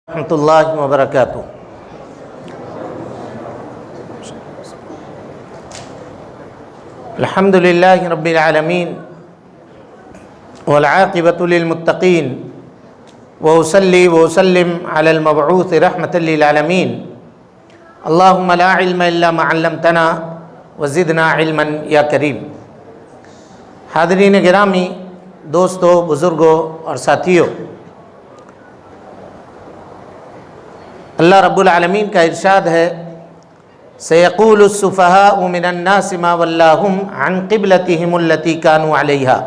ورحمۃ اللہ وبرکاتہ۔ الحمد للہ رب العالمین والعاقبۃ للمتقین وأصلی وأسلم علی المبعوث رحمۃ للعالمین۔ اللہم لا علم الا ما علمتنا وزدنا علما یا کریم۔ حاضرین گرامی، دوستو، بزرگوں اور ساتھیوں، اللہ رب العالمین کا ارشاد ہے سیقول السفہاء من الناس ما ولاہم عن قبلتہم التی کانوا علیہا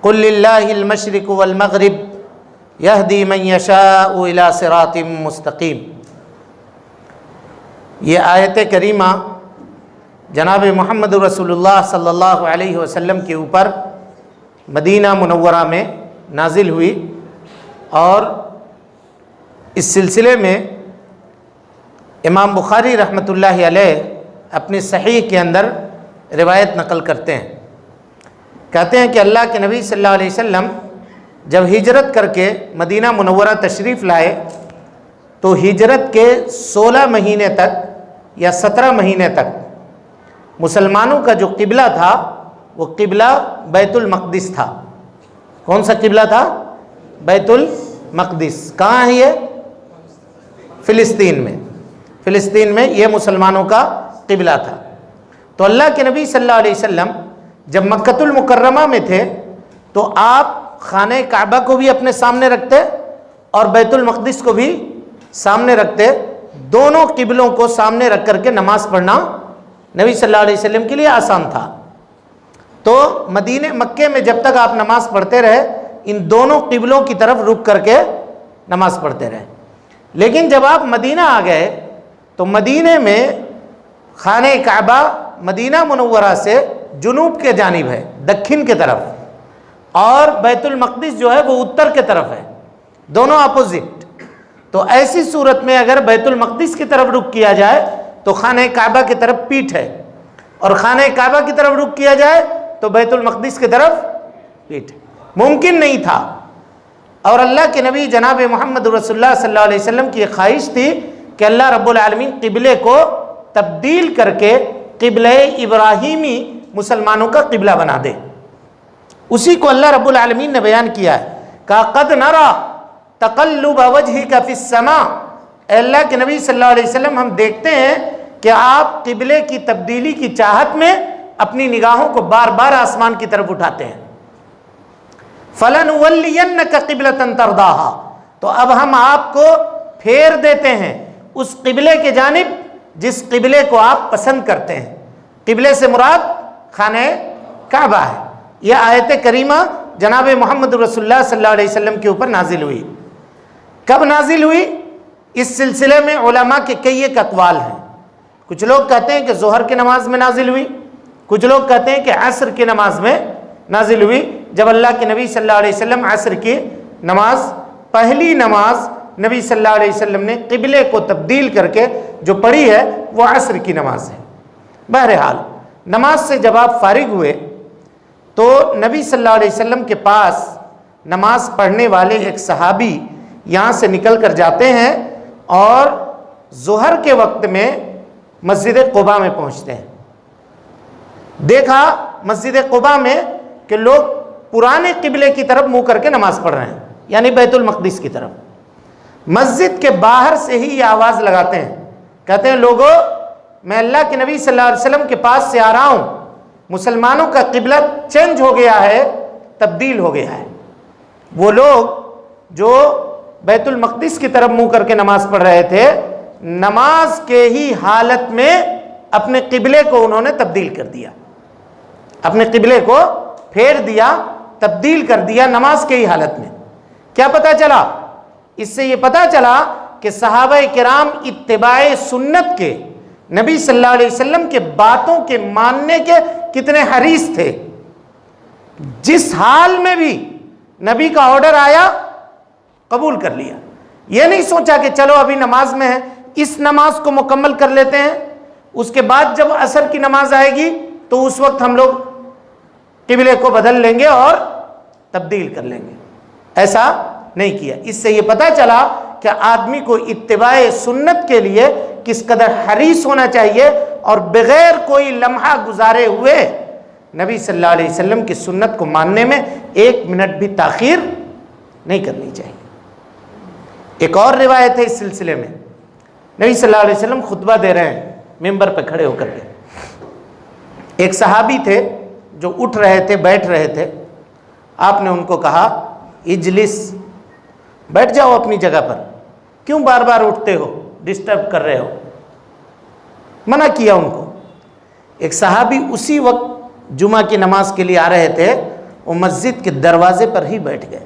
قل للہ المشرق والمغرب یہدی من یشاء الی صراط مستقیم۔ یہ آیت کریمہ جناب محمد رسول اللہ صلی اللہ علیہ وسلم کے اوپر مدینہ منورہ میں نازل ہوئی، اور اس سلسلے میں امام بخاری رحمۃ اللہ علیہ اپنی صحیح کے اندر روایت نقل کرتے ہیں، کہتے ہیں کہ اللہ کے نبی صلی اللہ علیہ وسلم جب ہجرت کر کے مدینہ منورہ تشریف لائے تو ہجرت کے 16 مہینے تک یا 17 مہینے تک مسلمانوں کا جو قبلہ تھا وہ قبلہ بیت المقدس تھا۔ کون سا قبلہ تھا؟ بیت المقدس۔ کہاں ہے یہ؟ فلسطین میں یہ مسلمانوں کا قبلہ تھا۔ تو اللہ کے نبی صلی اللہ علیہ وسلم جب مکۃ المکرمہ میں تھے تو آپ خانہ کعبہ کو بھی اپنے سامنے رکھتے اور بیت المقدس کو بھی سامنے رکھتے۔ دونوں قبلوں کو سامنے رکھ کر کے نماز پڑھنا نبی صلی اللہ علیہ وسلم کے لیے آسان تھا۔ تو مکے میں جب تک آپ نماز پڑھتے رہے ان دونوں قبلوں کی طرف رک کر کے نماز پڑھتے رہے، لیکن جب آپ مدینہ آ گئے تو مدینے میں خانہ کعبہ مدینہ منورہ سے جنوب کے جانب ہے، دکھن کے طرف، اور بیت المقدس جو ہے وہ اتر کے طرف ہے، دونوں اپوزٹ۔ تو ایسی صورت میں اگر بیت المقدس کی طرف رخ کیا جائے تو خانہ کعبہ کی طرف پیٹھ ہے، اور خانہ کعبہ کی طرف رخ کیا جائے تو بیت المقدس کی طرف پیٹھ ہے۔ ممکن نہیں تھا، اور اللہ کے نبی جناب محمد رسول اللہ صلی اللہ علیہ وسلم کی خواہش تھی کہ اللہ رب العالمین قبلے کو تبدیل کر کے قبلہ ابراہیمی مسلمانوں کا قبلہ بنا دے۔ اسی کو اللہ رب العالمین نے بیان کیا ہے، کہا قد نرى تقلب وجهك في السماء۔ اے اللہ کے نبی صلی اللہ علیہ وسلم، ہم دیکھتے ہیں کہ آپ قبلے کی تبدیلی کی چاہت میں اپنی نگاہوں کو بار بار آسمان کی طرف اٹھاتے ہیں۔ فَلَنُوَلِّيَنَّكَ قِبْلَةً تَرْضَاهَا، تو اب ہم آپ کو پھیر دیتے ہیں اس قبلے کے جانب جس قبلے کو آپ پسند کرتے ہیں۔ قبلے سے مراد خانہ کعبہ ہے۔ یہ آیت کریمہ جناب محمد رسول اللہ صلی اللہ علیہ وسلم کے اوپر نازل ہوئی۔ کب نازل ہوئی؟ اس سلسلے میں علماء کے کئی ایک اقوال ہیں۔ کچھ لوگ کہتے ہیں کہ ظہر کی نماز میں نازل ہوئی، کچھ لوگ کہتے ہیں کہ عصر کی نماز میں نازل ہوئی، جب اللہ کے نبی صلی اللہ علیہ وسلم عصر کی نماز، پہلی نماز نبی صلی اللہ علیہ وسلم نے قبلے کو تبدیل کر کے جو پڑھی ہے وہ عصر کی نماز ہے۔ بہرحال نماز سے جب آپ فارغ ہوئے تو نبی صلی اللہ علیہ وسلم کے پاس نماز پڑھنے والے ایک صحابی یہاں سے نکل کر جاتے ہیں اور ظہر کے وقت میں مسجد قباء میں پہنچتے ہیں۔ دیکھا مسجد قباء میں کہ لوگ پرانے قبلے کی طرف منہ کر کے نماز پڑھ رہے ہیں، یعنی بیت المقدس کی طرف۔ مسجد کے باہر سے ہی یہ آواز لگاتے ہیں، کہتے ہیں لوگوں، میں اللہ کے نبی صلی اللہ علیہ وسلم کے پاس سے آ رہا ہوں، مسلمانوں کا قبلہ چینج ہو گیا ہے، تبدیل ہو گیا ہے۔ وہ لوگ جو بیت المقدس کی طرف منہ کر کے نماز پڑھ رہے تھے، نماز کے ہی حالت میں اپنے قبلے کو انہوں نے تبدیل کر دیا، اپنے قبلے کو پھیر دیا، تبدیل کر دیا نماز کے ہی حالت میں۔ کیا پتہ چلا؟ اس سے یہ پتہ چلا کہ صحابہ کرام اتباع سنت کے، نبی صلی اللہ علیہ وسلم کے باتوں کے ماننے کے کتنے حریص تھے۔ جس حال میں بھی نبی کا آرڈر آیا قبول کر لیا، یہ نہیں سوچا کہ چلو ابھی نماز میں ہے، اس نماز کو مکمل کر لیتے ہیں، اس کے بعد جب عصر کی نماز آئے گی تو اس وقت ہم لوگ قبلے کو بدل لیں گے اور تبدیل کر لیں گے۔ ایسا نہیں کیا۔ اس سے یہ پتہ چلا کہ آدمی کو اتباع سنت کے لیے کس قدر حریص ہونا چاہیے اور بغیر کوئی لمحہ گزارے ہوئے نبی صلی اللہ علیہ وسلم کی سنت کو ماننے میں 1 منٹ بھی تاخیر نہیں کرنی چاہیے۔ ایک اور روایت ہے اس سلسلے میں، نبی صلی اللہ علیہ وسلم خطبہ دے رہے ہیں ممبر پہ کھڑے ہو کر کے، ایک صحابی تھے جو اٹھ رہے تھے، بیٹھ رہے تھے، آپ نے ان کو کہا اجلس، بیٹھ جاؤ اپنی جگہ پر، کیوں بار بار اٹھتے ہو، ڈسٹرب کر رہے ہو، منع کیا ان کو۔ ایک صحابی اسی وقت جمعہ کی نماز کے لیے آ رہے تھے، وہ مسجد کے دروازے پر ہی بیٹھ گئے۔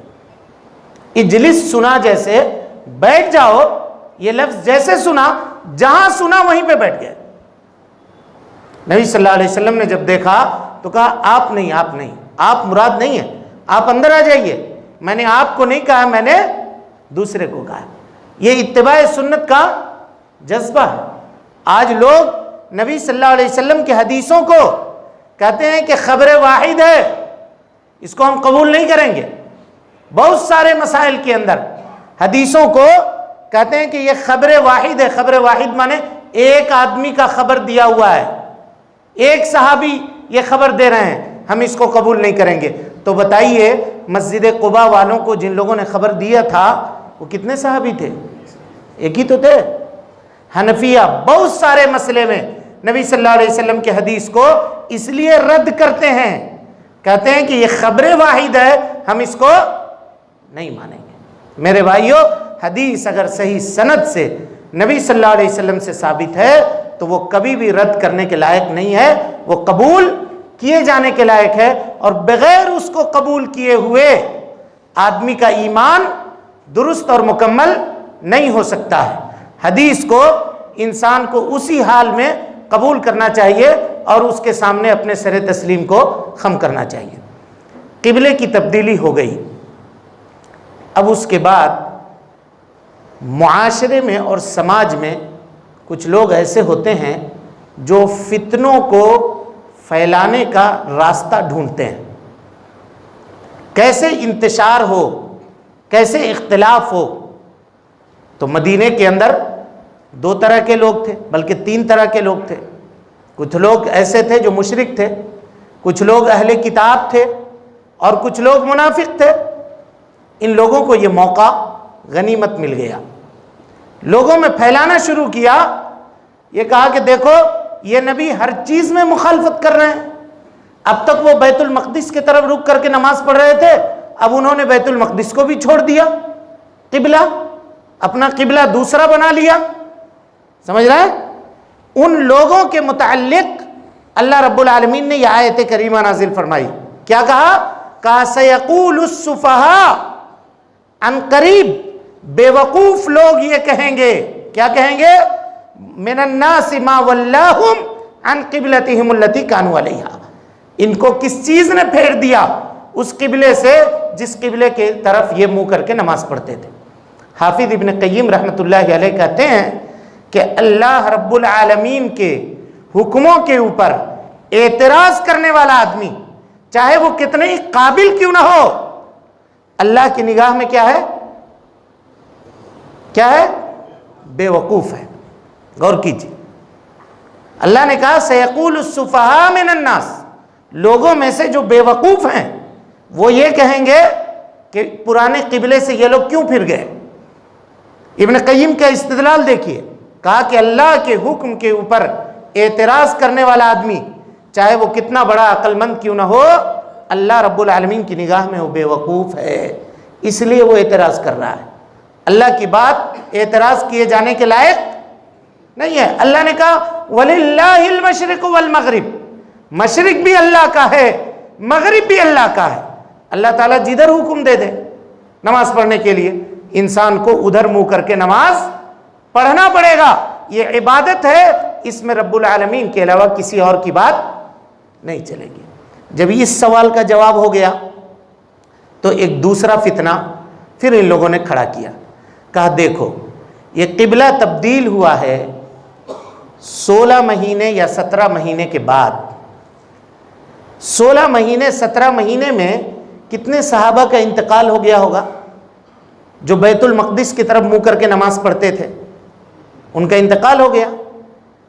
اجلس سنا جیسے بیٹھ جاؤ، یہ لفظ جیسے سنا، جہاں سنا وہیں پہ بیٹھ گئے۔ نبی صلی اللہ علیہ وسلم نے جب دیکھا تو کہا آپ نہیں، آپ نہیں، آپ مراد نہیں ہیں، آپ اندر آ جائیے، میں نے آپ کو نہیں کہا، میں نے دوسرے کو کہا۔ یہ اتباع سنت کا جذبہ ہے۔ آج لوگ نبی صلی اللہ علیہ وسلم کی حدیثوں کو کہتے ہیں کہ خبر واحد ہے، اس کو ہم قبول نہیں کریں گے۔ بہت سارے مسائل کے اندر حدیثوں کو کہتے ہیں کہ یہ خبر واحد ہے۔ خبر واحد مانے ایک آدمی کا خبر دیا ہوا ہے، ایک صحابی یہ خبر دے رہے ہیں، ہم اس کو قبول نہیں کریں گے۔ تو بتائیے مسجد قباء والوں کو جن لوگوں نے خبر دیا تھا وہ کتنے صحابی تھے؟ ایک ہی تو تھے۔ حنفیہ بہت سارے مسئلے میں نبی صلی اللہ علیہ وسلم کے حدیث کو اس لیے رد کرتے ہیں، کہتے ہیں کہ یہ خبر واحد ہے، ہم اس کو نہیں مانیں گے۔ میرے بھائیو، حدیث اگر صحیح سند سے نبی صلی اللہ علیہ وسلم سے ثابت ہے تو وہ کبھی بھی رد کرنے کے لائق نہیں ہے، وہ قبول کیے جانے کے لائق ہے، اور بغیر اس کو قبول کیے ہوئے آدمی کا ایمان درست اور مکمل نہیں ہو سکتا ہے۔ حدیث کو انسان کو اسی حال میں قبول کرنا چاہیے اور اس کے سامنے اپنے سر تسلیم کو خم کرنا چاہیے۔ قبلے کی تبدیلی ہو گئی، اب اس کے بعد معاشرے میں اور سماج میں کچھ لوگ ایسے ہوتے ہیں جو فتنوں کو پھیلانے کا راستہ ڈھونڈتے ہیں، کیسے انتشار ہو، کیسے اختلاف ہو۔ تو مدینے کے اندر 2 طرح کے لوگ تھے، بلکہ 3 طرح کے لوگ تھے۔ کچھ لوگ ایسے تھے جو مشرک تھے، کچھ لوگ اہل کتاب تھے، اور کچھ لوگ منافق تھے۔ ان لوگوں کو یہ موقع غنیمت مل گیا، لوگوں میں پھیلانا شروع کیا، یہ کہا کہ دیکھو یہ نبی ہر چیز میں مخالفت کر رہے ہیں۔ اب تک وہ بیت المقدس کی طرف رک کر کے نماز پڑھ رہے تھے، اب انہوں نے بیت المقدس کو بھی چھوڑ دیا، قبلہ اپنا قبلہ دوسرا بنا لیا۔ سمجھ رہے ہیں؟ ان لوگوں کے متعلق اللہ رب العالمین نے یہ آیت کریمہ نازل فرمائی۔ کیا کہا سیقول السفہاء، ان قریب بے وقوف لوگ یہ کہیں گے، کیا کہیں گے؟ من الناس ما ولاہم عن قبلتہم التی کانوا علیہا، ان کو کس چیز نے پھیر دیا اس قبلے سے جس قبلے کے طرف یہ منہ کر کے نماز پڑھتے تھے۔ حافظ ابن قیم رحمۃ اللہ علیہ کہتے ہیں کہ اللہ رب العالمین کے حکموں کے اوپر اعتراض کرنے والا آدمی چاہے وہ کتنے ہی قابل کیوں نہ ہو، اللہ کی نگاہ میں کیا ہے؟ کیا ہے؟ بے وقوف ہے۔ غور کیجیے، اللہ نے کہا سیقول السفہاء من الناس، لوگوں میں سے جو بے وقوف ہیں وہ یہ کہیں گے کہ پرانے قبلے سے یہ لوگ کیوں پھر گئے۔ ابن قیم کا استدلال دیکھیے، کہا کہ اللہ کے حکم کے اوپر اعتراض کرنے والا آدمی چاہے وہ کتنا بڑا عقل مند کیوں نہ ہو، اللہ رب العالمین کی نگاہ میں وہ بے وقوف ہے، اس لیے وہ اعتراض کر رہا ہے۔ اللہ کی بات اعتراض کیے جانے کے لائق نہیں ہے۔ اللہ نے کہا وَلِلَّهِ الْمَشْرِقُ وَالْمَغْرِبُ، مشرق بھی اللہ کا ہے، مغرب بھی اللہ کا ہے۔ اللہ تعالیٰ جدھر حکم دے دے نماز پڑھنے کے لیے، انسان کو ادھر منہ کر کے نماز پڑھنا پڑے گا۔ یہ عبادت ہے، اس میں رب العالمین کے علاوہ کسی اور کی بات نہیں چلے گی۔ جب اس سوال کا جواب ہو گیا تو ایک دوسرا فتنہ پھر ان لوگوں نے کھڑا کیا، کہا دیکھو یہ قبلہ تبدیل ہوا ہے 16 مہینے یا 17 مہینے کے بعد۔ 16 مہینے 17 مہینے میں کتنے صحابہ کا انتقال ہو گیا ہوگا؟ جو بیت المقدس کی طرف منہ کر کے نماز پڑھتے تھے، ان کا انتقال ہو گیا،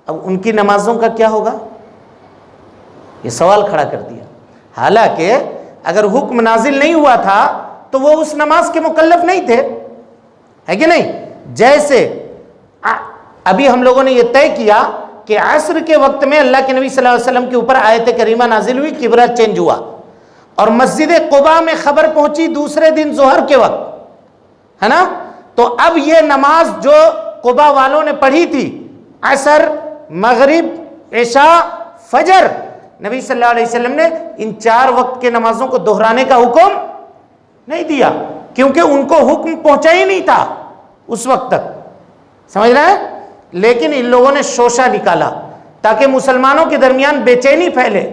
اب ان کی نمازوں کا کیا ہوگا؟ یہ سوال کھڑا کر دیا۔ حالانکہ اگر حکم نازل نہیں ہوا تھا تو وہ اس نماز کے مکلف نہیں تھے، ہے کہ نہیں؟ جیسے ابھی ہم لوگوں نے یہ طے کیا کہ عصر کے وقت میں اللہ کے نبی صلی اللہ علیہ وسلم کے اوپر آیت کریمہ نازل ہوئی، قبلہ چینج ہوا، اور مسجد قباء میں خبر پہنچی دوسرے دن ظہر کے وقت، ہے نا؟ تو اب یہ نماز جو قباء والوں نے پڑھی تھی، عصر، مغرب، عشاء، فجر، نبی صلی اللہ علیہ وسلم نے ان 4 وقت کے نمازوں کو دہرانے کا حکم نہیں دیا، کیونکہ ان کو حکم پہنچا ہی نہیں تھا اس وقت تک، سمجھ رہے ہیں؟ لیکن ان لوگوں نے شوشہ نکالا تاکہ مسلمانوں کے درمیان بے چینی پھیلے۔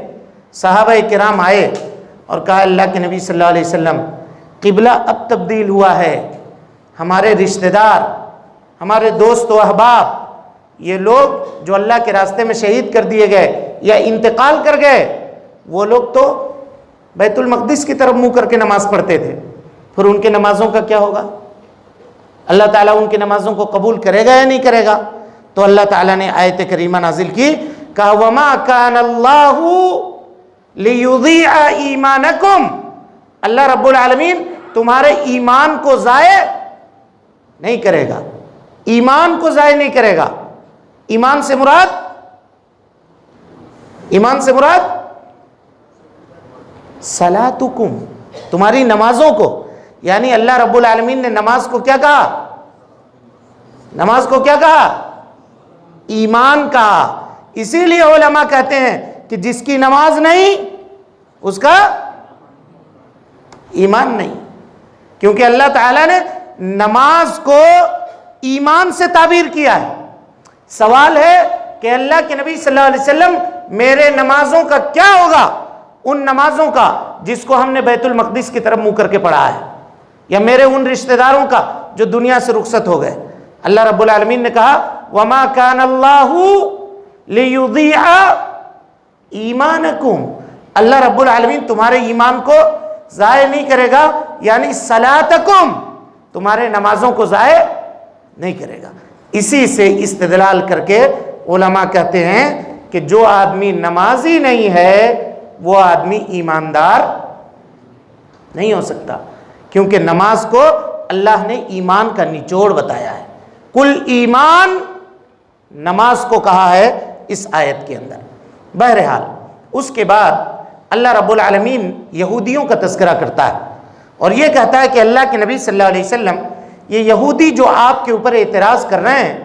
صحابہ کرام آئے اور کہا اللہ کے نبی صلی اللہ علیہ وسلم، قبلہ اب تبدیل ہوا ہے، ہمارے رشتہ دار، ہمارے دوست و احباب، یہ لوگ جو اللہ کے راستے میں شہید کر دیے گئے یا انتقال کر گئے، وہ لوگ تو بیت المقدس کی طرف منہ کر کے نماز پڑھتے تھے، پھر ان کے نمازوں کا کیا ہوگا؟ اللہ تعالیٰ ان کی نمازوں کو قبول کرے گا یا نہیں کرے گا؟ تو اللہ تعالیٰ نے آیت کریمہ نازل کی، کہا وَمَا كَانَ اللَّهُ لِيُضِيعَ إِيمَانَكُمْ، اللہ رب العالمین تمہارے ایمان کو ضائع نہیں کرے گا، ایمان کو ضائع نہیں کرے گا۔ ایمان سے مراد صلاتکم، تمہاری نمازوں کو، یعنی اللہ رب العالمین نے نماز کو کیا کہا؟ نماز کو کیا کہا؟ ایمان کہا۔ اسی لیے علماء کہتے ہیں کہ جس کی نماز نہیں اس کا ایمان نہیں، کیونکہ اللہ تعالیٰ نے نماز کو ایمان سے تعبیر کیا ہے۔ سوال ہے کہ اللہ کے نبی صلی اللہ علیہ وسلم میرے نمازوں کا کیا ہوگا؟ ان نمازوں کا جس کو ہم نے بیت المقدس کی طرف منہ کر کے پڑھا ہے، یا میرے ان رشتہ داروں کا جو دنیا سے رخصت ہو گئے۔ اللہ رب العالمین نے کہا وَمَا كَانَ اللَّهُ لِيُضِيعَ ایمانکم، اللہ رب العالمین تمہارے ایمان کو ضائع نہیں کرے گا، یعنی صلاتکم، تمہارے نمازوں کو ضائع نہیں کرے گا۔ اسی سے استدلال کر کے علماء کہتے ہیں کہ جو آدمی نمازی نہیں ہے وہ آدمی ایماندار نہیں ہو سکتا، کیونکہ نماز کو اللہ نے ایمان کا نچوڑ بتایا ہے۔ کل ایمان نماز کو کہا ہے اس آیت کے اندر۔ بہرحال اس کے بعد اللہ رب العالمین یہودیوں کا تذکرہ کرتا ہے اور یہ کہتا ہے کہ اللہ کے نبی صلی اللہ علیہ وسلم، یہ یہودی جو آپ کے اوپر اعتراض کر رہے ہیں،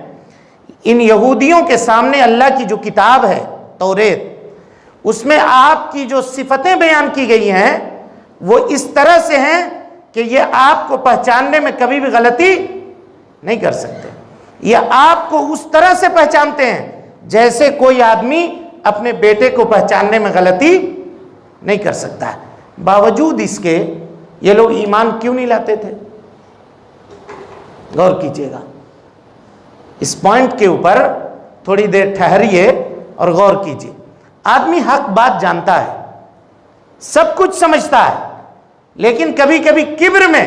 ان یہودیوں کے سامنے اللہ کی جو کتاب ہے توریت، اس میں آپ کی جو صفتیں بیان کی گئی ہیں وہ اس طرح سے ہیں کہ یہ آپ کو پہچاننے میں کبھی بھی غلطی نہیں کر سکتے۔ یہ آپ کو اس طرح سے پہچانتے ہیں جیسے کوئی آدمی اپنے بیٹے کو پہچاننے میں غلطی نہیں کر سکتا ہے۔ باوجود اس کے یہ لوگ ایمان کیوں نہیں لاتے تھے؟ غور کیجئے گا، اس پوائنٹ کے اوپر تھوڑی دیر ٹھہریے اور غور کیجئے۔ آدمی حق بات جانتا ہے، سب کچھ سمجھتا ہے، لیکن کبھی کبھی کبر میں،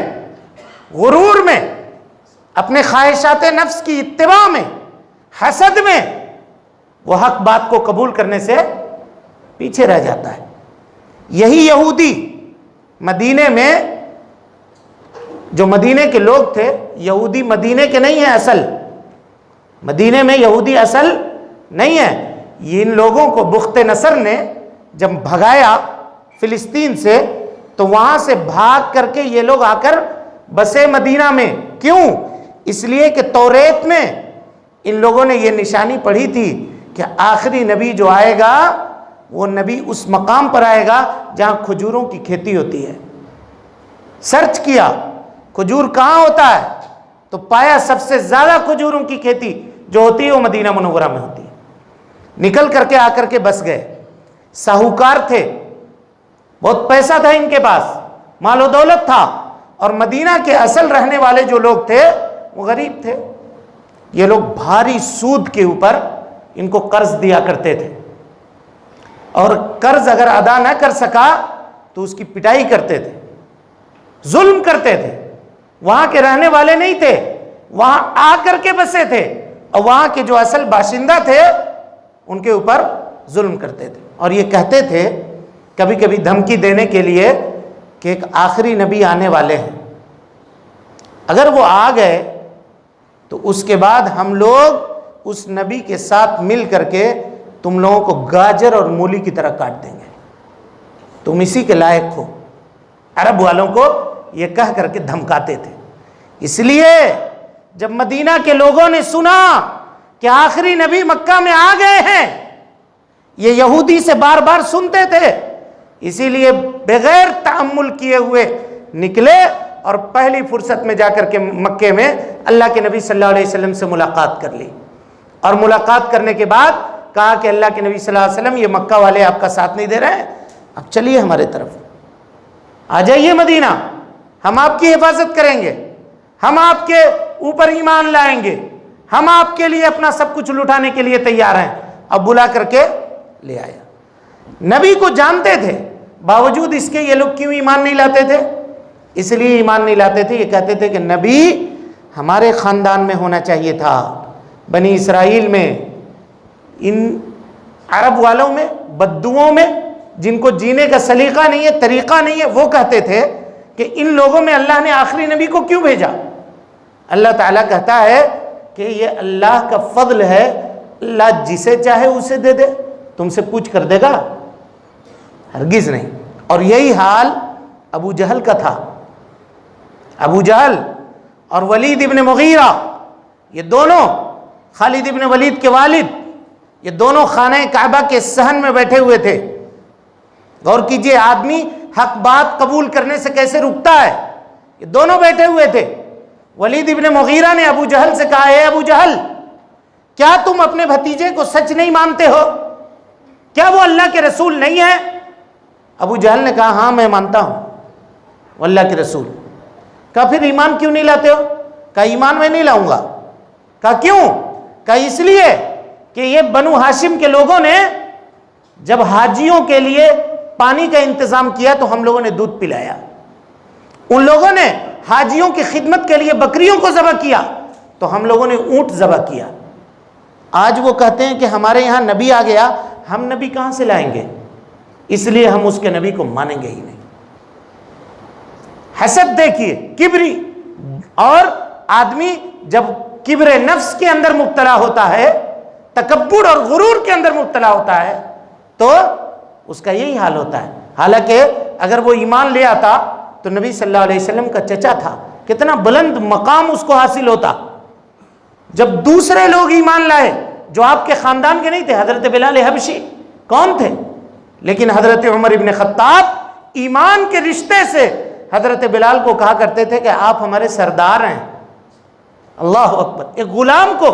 غرور میں، اپنے خواہشات نفس کی اتباع میں، حسد میں، وہ حق بات کو قبول کرنے سے پیچھے رہ جاتا ہے۔ یہی یہودی مدینے میں، جو مدینے کے لوگ تھے، یہودی مدینے کے نہیں ہیں اصل، مدینے میں یہودی اصل نہیں ہے۔ ان لوگوں کو بخت نصر نے جب بھگایا فلسطین سے، تو وہاں سے بھاگ کر کے یہ لوگ آ کر بسے مدینہ میں۔ کیوں؟ اس لیے کہ توریت میں ان لوگوں نے یہ نشانی پڑھی تھی کہ آخری نبی جو آئے گا وہ نبی اس مقام پر آئے گا جہاں کھجوروں کی کھیتی ہوتی ہے۔ سرچ کیا کھجور کہاں ہوتا ہے تو پایا سب سے زیادہ کھجوروں کی کھیتی جو ہوتی ہے وہ مدینہ منورہ میں ہوتی ہے۔ نکل کر کے آ کر کے بس گئے، ساہوکار تھے، بہت پیسہ تھا ان کے پاس، مال و دولت تھا، اور مدینہ کے اصل رہنے والے جو لوگ تھے وہ غریب تھے۔ یہ لوگ بھاری سود کے اوپر ان کو قرض دیا کرتے تھے، اور قرض اگر ادا نہ کر سکا تو اس کی پٹائی کرتے تھے، ظلم کرتے تھے۔ وہاں کے رہنے والے نہیں تھے، وہاں آ کر کے بسے تھے، اور وہاں کے جو اصل باشندہ تھے ان کے اوپر ظلم کرتے تھے. اور یہ کہتے تھے کبھی کبھی دھمکی دینے کے لیے کہ ایک آخری نبی آنے والے ہیں، اگر وہ آ گئے تو اس کے بعد ہم لوگ اس نبی کے ساتھ مل کر کے تم لوگوں کو گاجر اور مولی کی طرح کاٹ دیں گے، تم اسی کے لائق ہو. عرب والوں کو یہ کہہ کر کے دھمکاتے تھے. اس لیے جب مدینہ کے لوگوں نے سنا کہ آخری نبی مکہ میں آ گئے ہیں، یہ یہودی سے بار بار سنتے تھے، اسی لیے بغیر تأمل کیے ہوئے نکلے اور پہلی فرصت میں جا کر کے مکے میں اللہ کے نبی صلی اللہ علیہ وسلم سے ملاقات کر لی. اور ملاقات کرنے کے بعد کہا کہ اللہ کے نبی صلی اللہ علیہ وسلم، یہ مکہ والے آپ کا ساتھ نہیں دے رہے ہیں، اب چلیے ہمارے طرف، آ جائیے مدینہ، ہم آپ کی حفاظت کریں گے، ہم آپ کے اوپر ایمان لائیں گے، ہم آپ کے لیے اپنا سب کچھ لٹانے کے لیے تیار ہیں. اب بلا کر کے لے آیا. نبی کو جانتے تھے، باوجود اس کے یہ لوگ کیوں ایمان نہیں لاتے تھے؟ اس لیے ایمان نہیں لاتے تھے، یہ کہتے تھے کہ نبی ہمارے خاندان میں ہونا چاہیے تھا، بنی اسرائیل میں، ان عرب والوں میں، بدوؤں میں، جن کو جینے کا سلیقہ نہیں ہے، طریقہ نہیں ہے، وہ کہتے تھے کہ ان لوگوں میں اللہ نے آخری نبی کو کیوں بھیجا؟ اللہ تعالیٰ کہتا ہے کہ یہ اللہ کا فضل ہے، اللہ جسے چاہے اسے دے دے. تم سے پوچھ کر دے گا؟ ہرگز نہیں. اور یہی حال ابو جہل کا تھا. ابو جہل اور ولید ابن مغیرہ، یہ دونوں، خالد ابن ولید کے والد، یہ دونوں خانہ کعبہ کے صحن میں بیٹھے ہوئے تھے. غور کیجئے، آدمی حق بات قبول کرنے سے کیسے رکتا ہے. یہ دونوں بیٹھے ہوئے تھے. ولید ابن مغیرہ نے ابو جہل سے کہا، اے ابو جہل، کیا تم اپنے بھتیجے کو سچ نہیں مانتے ہو؟ کیا وہ اللہ کے رسول نہیں ہے؟ ابو جہل نے کہا، ہاں میں مانتا ہوں وہ اللہ کے رسول. کہا پھر ایمان کیوں نہیں لاتے ہو؟ کہا ایمان میں نہیں لاؤں گا. کہا کیوں؟ کہا اس لیے کہ یہ بنو ہاشم کے لوگوں نے جب حاجیوں کے لیے پانی کا انتظام کیا تو ہم لوگوں نے دودھ پلایا، ان لوگوں نے حاجیوں کی خدمت کے لیے بکریوں کو ذبح کیا تو ہم لوگوں نے اونٹ ذبح کیا. آج وہ کہتے ہیں کہ ہمارے یہاں نبی آ گیا، ہم نبی کہاں سے لائیں گے؟ اس لیے ہم اس کے نبی کو مانیں گے ہی نہیں. حسد دیکھیے، کبری. اور آدمی جب کبر نفس کے اندر مبتلا ہوتا ہے، تکبر اور غرور کے اندر مبتلا ہوتا ہے، تو اس کا یہی حال ہوتا ہے. حالانکہ اگر وہ ایمان لے آتا تو نبی صلی اللہ علیہ وسلم کا چچا تھا، کتنا بلند مقام اس کو حاصل ہوتا. جب دوسرے لوگ ایمان لائے جو آپ کے خاندان کے نہیں تھے، حضرت بلال حبشی کون تھے؟ لیکن حضرت عمر ابن خطاب ایمان کے رشتے سے حضرت بلال کو کہا کرتے تھے کہ آپ ہمارے سردار ہیں. اللہ اکبر. ایک غلام کو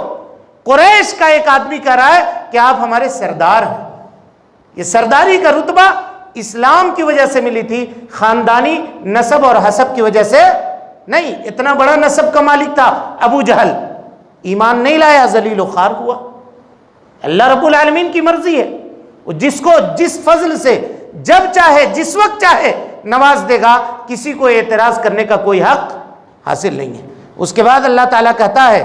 قریش کا ایک آدمی کہہ رہا ہے کہ آپ ہمارے سردار ہیں. یہ سرداری کا رتبہ اسلام کی وجہ سے ملی تھی، خاندانی نسب اور حسب کی وجہ سے نہیں. اتنا بڑا نسب کا مالک تھا ابو جہل، ایمان نہیں لایا، ذلیل و خوار ہوا. اللہ رب العالمین کی مرضی ہے، وہ جس کو جس فضل سے جب چاہے جس وقت چاہے نواز دے گا، کسی کو اعتراض کرنے کا کوئی حق حاصل نہیں ہے. اس کے بعد اللہ تعالیٰ کہتا ہے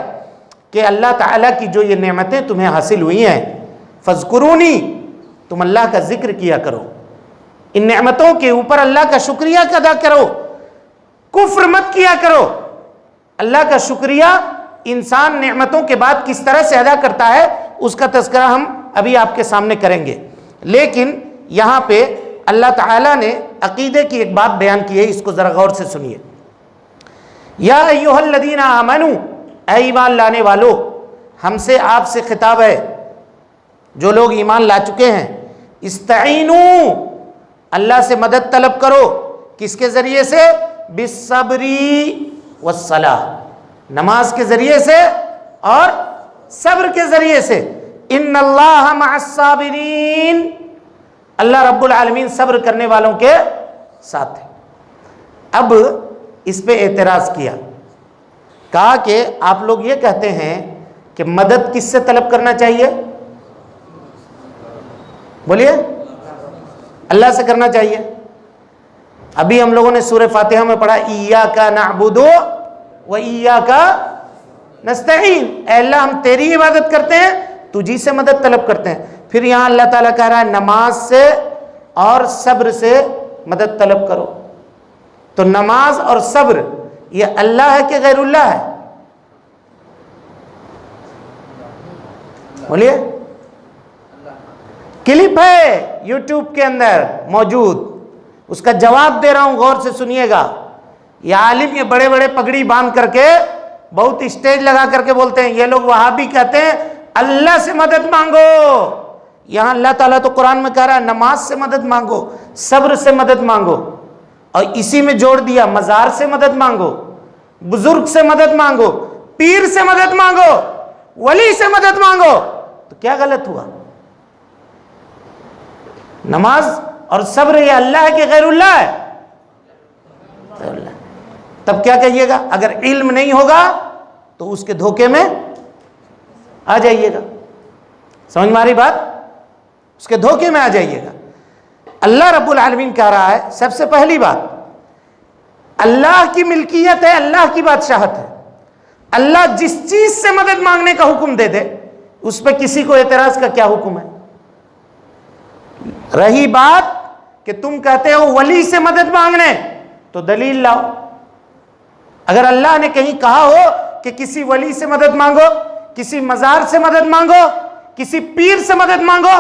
کہ اللہ تعالیٰ کی جو یہ نعمتیں تمہیں حاصل ہوئی ہیں، فذکرونی، تم اللہ کا ذکر کیا کرو، ان نعمتوں کے اوپر اللہ کا شکریہ ادا کرو، کفر مت کیا کرو. اللہ کا شکریہ انسان نعمتوں کے بعد کس طرح سے ادا کرتا ہے اس کا تذکرہ ہم ابھی آپ کے سامنے کریں گے. لیکن یہاں پہ اللہ تعالیٰ نے عقیدے کی ایک بات بیان کی ہے، اس کو ذرا غور سے سنیے. یا ایھا الذین آمنوا، اے ایمان لانے والو، ہم سے آپ سے خطاب ہے جو لوگ ایمان لا چکے ہیں. استعینوا، اللہ سے مدد طلب کرو. کس کے ذریعے سے؟ بالصبر والصلاۃ، نماز کے ذریعے سے اور صبر کے ذریعے سے. ان اللہ مع الصابرین، اللہ رب العالمین صبر کرنے والوں کے ساتھ ہے. اب اس پہ اعتراض کیا، کہا کہ آپ لوگ یہ کہتے ہیں کہ مدد کس سے طلب کرنا چاہیے؟ بولیے. اللہ سے کرنا چاہیے. ابھی ہم لوگوں نے سورہ فاتحہ میں پڑھا ایاک نعبد وَإِيَّاكَ نَسْتَعِينُ، اے اللہ ہم تیری عبادت کرتے ہیں، تجھی سے مدد طلب کرتے ہیں۔ پھر یہاں اللہ تعالیٰ کہہ رہا ہے نماز سے اور صبر سے مدد طلب کرو۔ تو نماز اور صبر یہ اللہ ہے کہ غیر اللہ ہے؟ بولیے۔ کلپ ہے یوٹیوب کے اندر موجود، اس کا جواب دے رہا ہوں، غور سے سنیے گا۔ یہ عالم یہ بڑے بڑے پگڑی باندھ کر کے بہت اسٹیج لگا کر کے بولتے ہیں، یہ لوگ وہابی کہتے ہیں اللہ سے مدد مانگو۔ یہاں اللہ تعالیٰ تو قرآن میں کہہ رہا ہے نماز سے مدد مانگو، صبر سے مدد مانگو، اور اسی میں جوڑ دیا مزار سے مدد مانگو، بزرگ سے مدد مانگو، پیر سے مدد مانگو، ولی سے مدد مانگو۔ تو کیا غلط ہوا؟ نماز اور صبر یہ اللہ ہے کہ غیر اللہ ہے؟ غیر اللہ۔ تب کیا کہیے گا؟ اگر علم نہیں ہوگا تو اس کے دھوکے میں آ جائیے گا۔ سمجھ میں آ رہی بات؟ اس کے دھوکے میں آ جائیے گا۔ اللہ رب العالمین کہہ رہا ہے سب سے پہلی بات اللہ کی ملکیت ہے، اللہ کی بادشاہت ہے۔ اللہ جس چیز سے مدد مانگنے کا حکم دے دے اس پہ کسی کو اعتراض کا کیا حکم ہے؟ رہی بات کہ تم کہتے ہو ولی سے مدد مانگنے، تو دلیل لاؤ۔ اگر اللہ نے کہیں کہا ہو کہ کسی ولی سے مدد مانگو، کسی مزار سے مدد مانگو، کسی پیر سے مدد مانگو،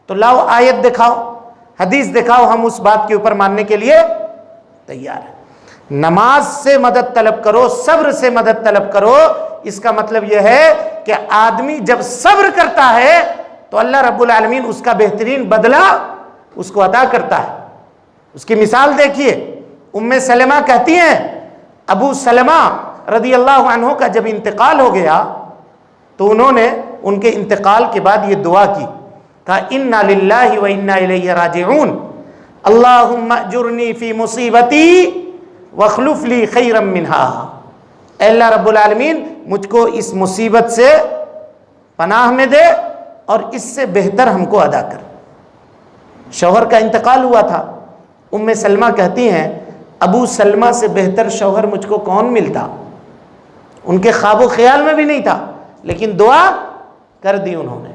تو لاؤ آیت دکھاؤ، حدیث دکھاؤ، ہم اس بات کے اوپر ماننے کے لیے تیار ہیں۔ نماز سے مدد طلب کرو، صبر سے مدد طلب کرو، اس کا مطلب یہ ہے کہ آدمی جب صبر کرتا ہے تو اللہ رب العالمین اس کا بہترین بدلہ اس کو عطا کرتا ہے۔ اس کی مثال دیکھیے، ام سلمہ کہتی ہیں ابو سلمہ رضی اللہ عنہ کا جب انتقال ہو گیا تو انہوں نے ان کے انتقال کے بعد یہ دعا کی، کہا انا للہ و انا الیہ راجعون، اللہم اجرنی فی مصیبتی واخلف لی خیرا منہا۔ اے اللہ رب العالمین مجھ کو اس مصیبت سے پناہ میں دے اور اس سے بہتر ہم کو عطا کر۔ شوہر کا انتقال ہوا تھا، ام سلمہ کہتی ہیں ابو سلمہ سے بہتر شوہر مجھ کو کون ملتا؟ ان کے خواب و خیال میں بھی نہیں تھا، لیکن دعا کر دی انہوں نے۔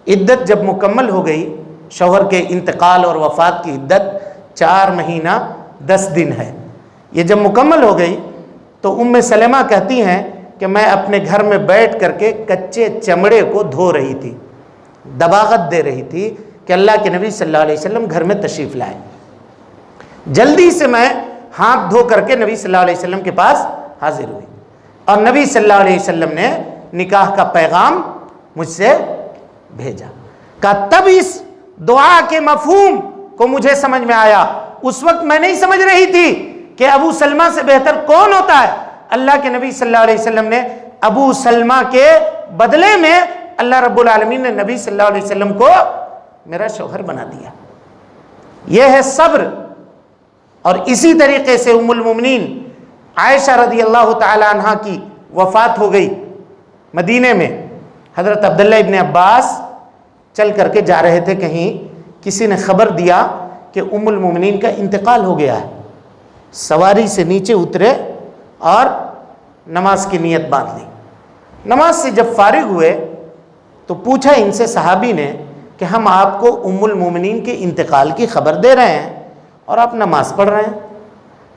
عدت جب مکمل ہو گئی، شوہر کے انتقال اور وفات کی عدت 4 مہینہ 10 دن ہے، یہ جب مکمل ہو گئی تو ام سلمہ کہتی ہیں کہ میں اپنے گھر میں بیٹھ کر کے کچے چمڑے کو دھو رہی تھی، دباغت دے رہی تھی کہ اللہ کے نبی صلی اللہ علیہ وسلم گھر میں تشریف لائے۔ جلدی سے میں ہاتھ دھو کر کے نبی صلی اللہ علیہ وسلم کے پاس حاضر ہوئی، اور نبی صلی اللہ علیہ وسلم نے نکاح کا پیغام مجھ سے بھیجا۔ کہا تب اس دعا کے مفہوم کو مجھے سمجھ میں آیا، اس وقت میں نہیں سمجھ رہی تھی کہ ابو سلمہ سے بہتر کون ہوتا ہے۔ اللہ کے نبی صلی اللہ علیہ وسلم نے ابو سلمہ کے بدلے میں اللہ رب العالمین نے نبی صلی اللہ علیہ وسلم کو میرا شوہر بنا دیا۔ یہ ہے صبر۔ اور اسی طریقے سے ام المومنین عائشہ رضی اللہ تعالی عنہ کی وفات ہو گئی مدینے میں۔ حضرت عبداللہ ابن عباس چل کر کے جا رہے تھے کہیں، کسی نے خبر دیا کہ ام المومنین کا انتقال ہو گیا ہے۔ سواری سے نیچے اترے اور نماز کی نیت باندھ لی۔ نماز سے جب فارغ ہوئے تو پوچھا ان سے صحابی نے کہ ہم آپ کو ام المومنین کے انتقال کی خبر دے رہے ہیں اور آپ نماز پڑھ رہے ہیں۔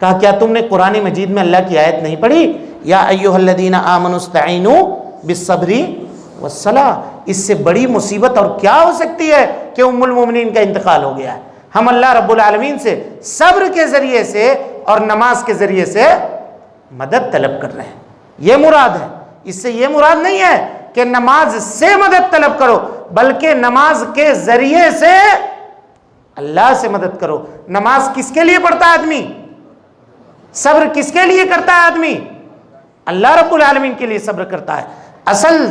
کہا کیا تم نے قرآن مجید میں اللہ کی آیت نہیں پڑھی یا ایھا الذین آمنوا استعینوا بالصبر والصلاۃ؟ اس سے بڑی مصیبت اور کیا ہو سکتی ہے کہ ام المومنین کا انتقال ہو گیا ہے۔ ہم اللہ رب العالمین سے صبر کے ذریعے سے اور نماز کے ذریعے سے مدد طلب کر رہے ہیں، یہ مراد ہے۔ اس سے یہ مراد نہیں ہے کہ نماز سے مدد طلب کرو، بلکہ نماز کے ذریعے سے اللہ سے مدد کرو۔ نماز کس کے لیے پڑھتا ہے آدمی؟ صبر کس کے لیے کرتا ہے آدمی؟ اللہ رب العالمین کے لیے صبر کرتا ہے۔ اصل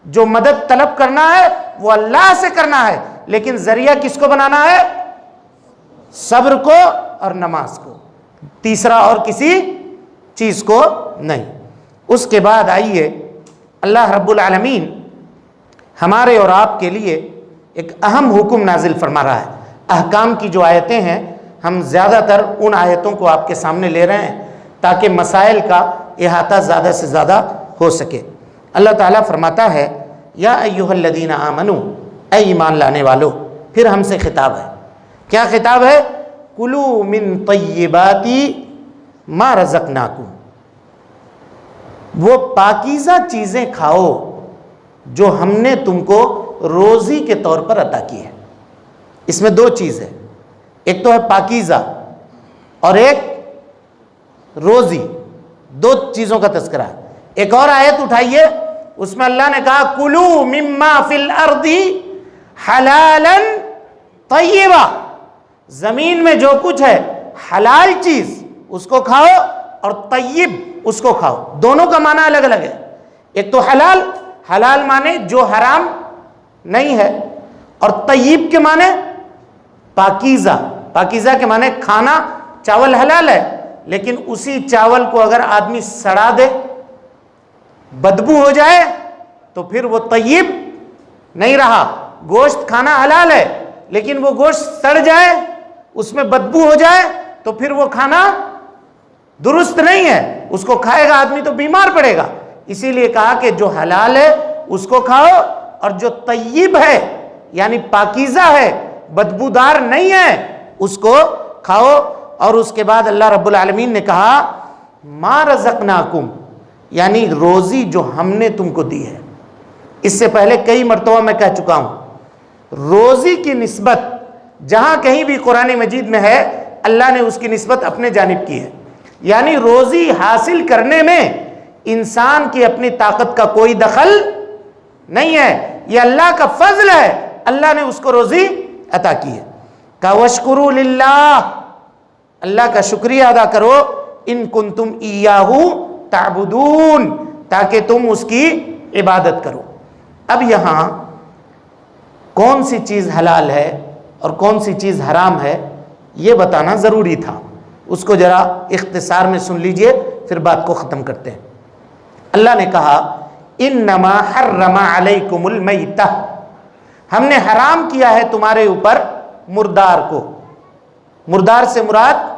جو مدد طلب کرنا ہے وہ اللہ سے کرنا ہے، لیکن ذریعہ کس کو بنانا ہے؟ صبر کو اور نماز کو، تیسرا اور کسی چیز کو نہیں۔ اس کے بعد آئیے اللہ رب العالمین ہمارے اور آپ کے لیے ایک اہم حکم نازل فرما رہا ہے۔ احکام کی جو آیتیں ہیں، ہم زیادہ تر ان آیتوں کو آپ کے سامنے لے رہے ہیں تاکہ مسائل کا احاطہ زیادہ سے زیادہ ہو سکے۔ اللہ تعالیٰ فرماتا ہے یا ایھا الذین آمنوا، اے ایمان لانے والو، پھر ہم سے خطاب ہے۔ کیا خطاب ہے؟ کلوا من طیبات ما رزقناکم، وہ پاکیزہ چیزیں کھاؤ جو ہم نے تم کو روزی کے طور پر عطا کی ہے۔ اس میں دو چیز ہے، ایک تو ہے پاکیزہ اور ایک روزی، دو چیزوں کا تذکرہ ہے۔ ایک اور آیت اٹھائیے، اس میں اللہ نے کہا کلوا مما فی الارض حلالا طیبا، زمین میں جو کچھ ہے حلال چیز اس کو کھاؤ اور طیب اس کو کھاؤ۔ دونوں کا معنی الگ الگ ہے۔ ایک تو حلال، حلال معنی جو حرام نہیں ہے، اور طیب کے معنی پاکیزہ، پاکیزہ کے معنی کھانا۔ چاول حلال ہے لیکن اسی چاول کو اگر آدمی سڑا دے، بدبو ہو جائے، تو پھر وہ طیب نہیں رہا۔ گوشت کھانا حلال ہے لیکن وہ گوشت سڑ جائے، اس میں بدبو ہو جائے، تو پھر وہ کھانا درست نہیں ہے، اس کو کھائے گا آدمی تو بیمار پڑے گا۔ اسی لیے کہا کہ جو حلال ہے اس کو کھاؤ، اور جو طیب ہے یعنی پاکیزہ ہے، بدبودار نہیں ہے، اس کو کھاؤ۔ اور اس کے بعد اللہ رب العالمین نے کہا ما رزقناکم، یعنی روزی جو ہم نے تم کو دی ہے۔ اس سے پہلے کئی مرتبہ میں کہہ چکا ہوں، روزی کی نسبت جہاں کہیں بھی قرآن مجید میں ہے، اللہ نے اس کی نسبت اپنے جانب کی ہے۔ یعنی روزی حاصل کرنے میں انسان کی اپنی طاقت کا کوئی دخل نہیں ہے، یہ اللہ کا فضل ہے، اللہ نے اس کو روزی عطا کی ہے۔ کہ وَاشْكُرُوا لِلَّهِ، اللہ کا شکریہ ادا کرو، ان کنتم ایاہ تعبدون، تاکہ تم اس کی عبادت کرو۔ اب یہاں کون سی چیز حلال ہے اور کون سی چیز حرام ہے یہ بتانا ضروری تھا، اس کو ذرا اختصار میں سن لیجئے، پھر بات کو ختم کرتے ہیں۔ اللہ نے کہا انما حرم علیکم المیتہ، ہم نے حرام کیا ہے تمہارے اوپر مردار کو۔ مردار سے مراد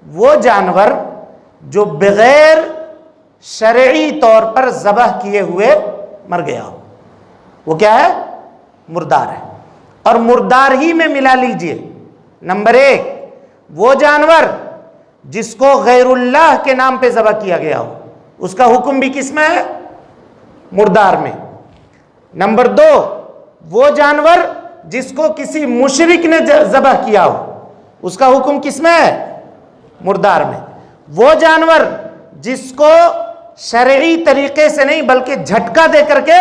وہ جانور جو بغیر شرعی طور پر ذبح کیے ہوئے مر گیا ہو، وہ کیا ہے؟ مردار ہے۔ اور مردار ہی میں ملا لیجئے، نمبر ایک وہ جانور جس کو غیر اللہ کے نام پہ ذبح کیا گیا ہو، اس کا حکم بھی کس میں ہے؟ مردار میں۔ نمبر دو وہ جانور جس کو کسی مشرک نے ذبح کیا ہو، اس کا حکم کس میں ہے؟ مردار میں۔ وہ جانور جس کو شرعی طریقے سے نہیں بلکہ جھٹکا دے کر کے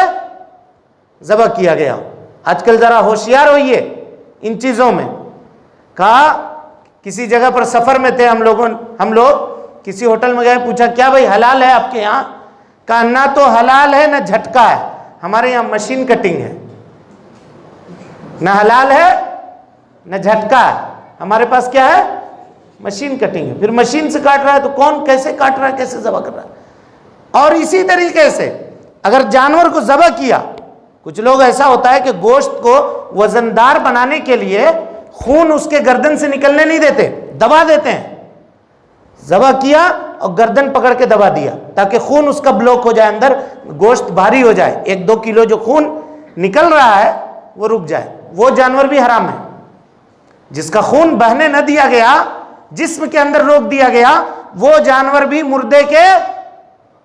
ذبح کیا گیا ہو۔ آج کل ذرا ہوشیار ہوئیے ان چیزوں میں۔ کہا کسی جگہ پر سفر میں تھے ہم لوگ کسی ہوٹل میں گئے، پوچھا کیا بھائی حلال ہے آپ کے یہاں؟ کہا نہ تو حلال ہے نہ جھٹکا ہے، ہمارے یہاں مشین کٹنگ ہے۔ نہ حلال ہے نہ جھٹکا ہے، ہمارے پاس کیا ہے؟ مشین کٹنگ ہے۔ پھر مشین سے کاٹ رہا ہے تو کون کیسے کاٹ رہا ہے، کیسے ذبح کر رہا ہے؟ اور اسی طریقے سے اگر جانور کو ذبح کیا، کچھ لوگ ایسا ہوتا ہے کہ گوشت کو وزندار بنانے کے لیے خون اس کے گردن سے نکلنے نہیں دیتے، دبا دیتے ہیں۔ ذبح کیا اور گردن پکڑ کے دبا دیا تاکہ خون اس کا بلوک ہو جائے، اندر گوشت بھاری ہو جائے، 1-2 کلو جو خون نکل رہا ہے وہ رک جائے۔ وہ جانور بھی حرام ہے۔ جس کا خون بہنے نہ دیا گیا، جسم کے اندر روک دیا گیا، وہ جانور بھی مردے کے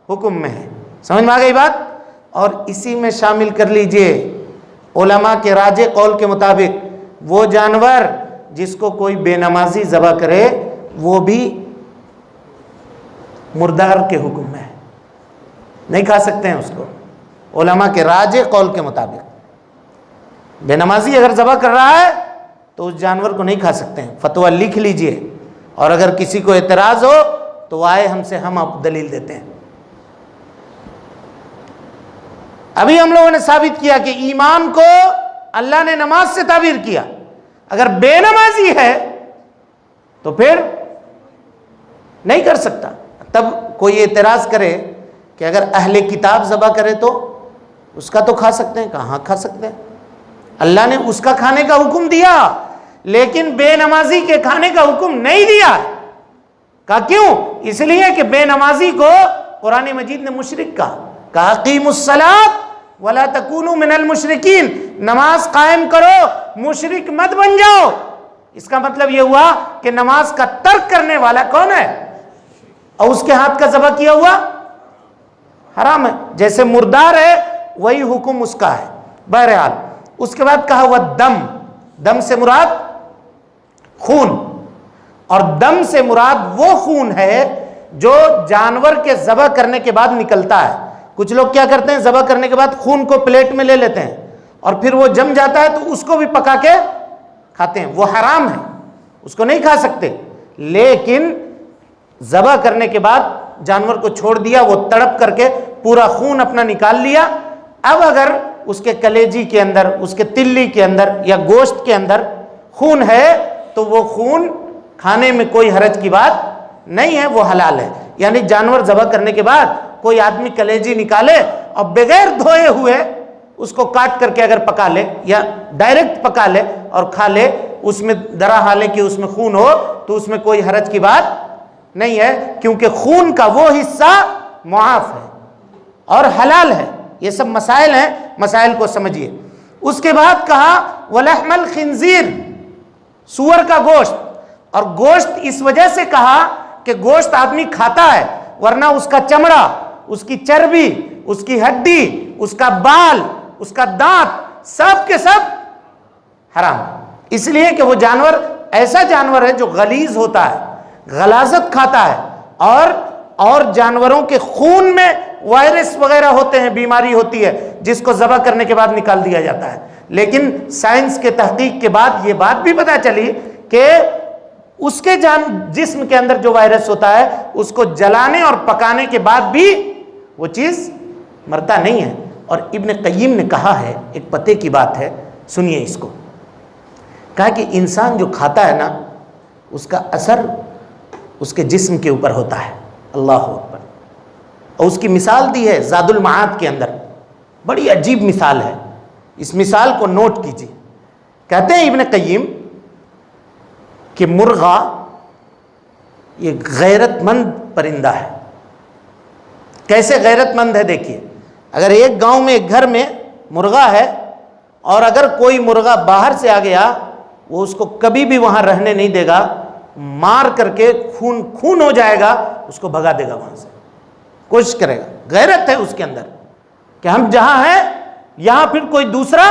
حکم میں ہے۔ سمجھ میں آ گئی بات؟ اور اسی میں شامل کر لیجئے علماء کے راجح قول کے مطابق وہ جانور جس کو کوئی بے نمازی ذبح کرے وہ بھی مردار کے حکم میں ہے، نہیں کھا سکتے ہیں اس کو، علماء کے راجح قول کے مطابق۔ بے نمازی اگر ذبح کر رہا ہے تو اس جانور کو نہیں کھا سکتے ہیں، فتویٰ لکھ لیجئے، اور اگر کسی کو اعتراض ہو تو آئے ہم سے، ہم آپ دلیل دیتے ہیں۔ ابھی ہم لوگوں نے ثابت کیا کہ ایمان کو اللہ نے نماز سے تعبیر کیا، اگر بے نمازی ہے تو پھر نہیں کر سکتا۔ تب کوئی اعتراض کرے کہ اگر اہل کتاب ذبح کرے تو اس کا تو کھا سکتے ہیں، کہاں کھا سکتے ہیں؟ اللہ نے اس کا کھانے کا حکم دیا لیکن بے نمازی کے کھانے کا حکم نہیں دیا۔ کہا کیوں؟ اس لیے کہ بے نمازی کو قرآن مجید نے مشرک کہا اقیموا الصلاۃ ولا تکونوا من المشرکین، نماز قائم کرو، مشرک مت بن جاؤ۔ اس کا مطلب یہ ہوا کہ نماز کا ترک کرنے والا کون ہے، اور اس کے ہاتھ کا ذبح کیا ہوا حرام ہے، جیسے مردار ہے وہی حکم اس کا ہے۔ بہرحال اس کے بعد کہا والدم، دم سے مراد خون، اور دم سے مراد وہ خون ہے جو جانور کے ذبح کرنے کے بعد نکلتا ہے۔ کچھ لوگ کیا کرتے ہیں، ذبح کرنے کے بعد خون کو پلیٹ میں لے لیتے ہیں اور پھر وہ جم جاتا ہے تو اس کو بھی پکا کے کھاتے ہیں، وہ حرام ہے، اس کو نہیں کھا سکتے۔ لیکن ذبح کرنے کے بعد جانور کو چھوڑ دیا، وہ تڑپ کر کے پورا خون اپنا نکال لیا، اب اگر اس کے کلیجی کے اندر، اس کے تلی کے اندر یا گوشت کے اندر خون ہے تو وہ خون کھانے میں کوئی حرج کی بات نہیں ہے، وہ حلال ہے۔ یعنی جانور ذبح کرنے کے بعد کوئی آدمی کلیجی نکالے اور بغیر دھوئے ہوئے اس کو کاٹ کر کے اگر پکا لے یا ڈائریکٹ پکا لے اور کھا لے، اس میں درا حالے کہ اس میں خون ہو تو اس میں کوئی حرج کی بات نہیں ہے، کیونکہ خون کا وہ حصہ معاف ہے اور حلال ہے۔ یہ سب مسائل ہیں، مسائل کو سمجھیے۔ اس کے بعد کہا وَلَحْمَ الْخِنْزِيرِ، سور کا گوشت، اور گوشت اس وجہ سے کہا کہ گوشت آدمی کھاتا ہے، ورنہ اس کا چمڑا، اس کی چربی، اس کی ہڈی، اس کا بال، اس کا دانت، سب کے سب حرام، اس لیے کہ وہ جانور ایسا جانور ہے جو غلیظ ہوتا ہے، غلاظت کھاتا ہے، اور جانوروں کے خون میں وائرس وغیرہ ہوتے ہیں، بیماری ہوتی ہے جس کو ذبح کرنے کے بعد نکال دیا جاتا ہے۔ لیکن سائنس کے تحقیق کے بعد یہ بات بھی پتہ چلی کہ اس کے جسم کے اندر جو وائرس ہوتا ہے اس کو جلانے اور پکانے کے بعد بھی وہ چیز مرتا نہیں ہے۔ اور ابن قیم نے کہا ہے، ایک پتے کی بات ہے، سنیے اس کو، کہا کہ انسان جو کھاتا ہے نا اس کا اثر اس کے جسم کے اوپر ہوتا ہے۔ اللہ اکبر۔ اور اس کی مثال دی ہے زاد المعاد کے اندر، بڑی عجیب مثال ہے، اس مثال کو نوٹ کیجیے۔ کہتے ہیں ابن قیم کہ مرغا یہ غیرت مند پرندہ ہے۔ کیسے غیرت مند ہے دیکھیے، اگر ایک گاؤں میں ایک گھر میں مرغا ہے اور اگر کوئی مرغا باہر سے آ گیا وہ اس کو کبھی بھی وہاں رہنے نہیں دے گا، مار کر کے خون ہو جائے گا، اس کو بھگا دے گا وہاں سے، کوشش کرے گا۔ غیرت ہے اس کے اندر کہ ہم جہاں ہیں یہاں پھر کوئی دوسرا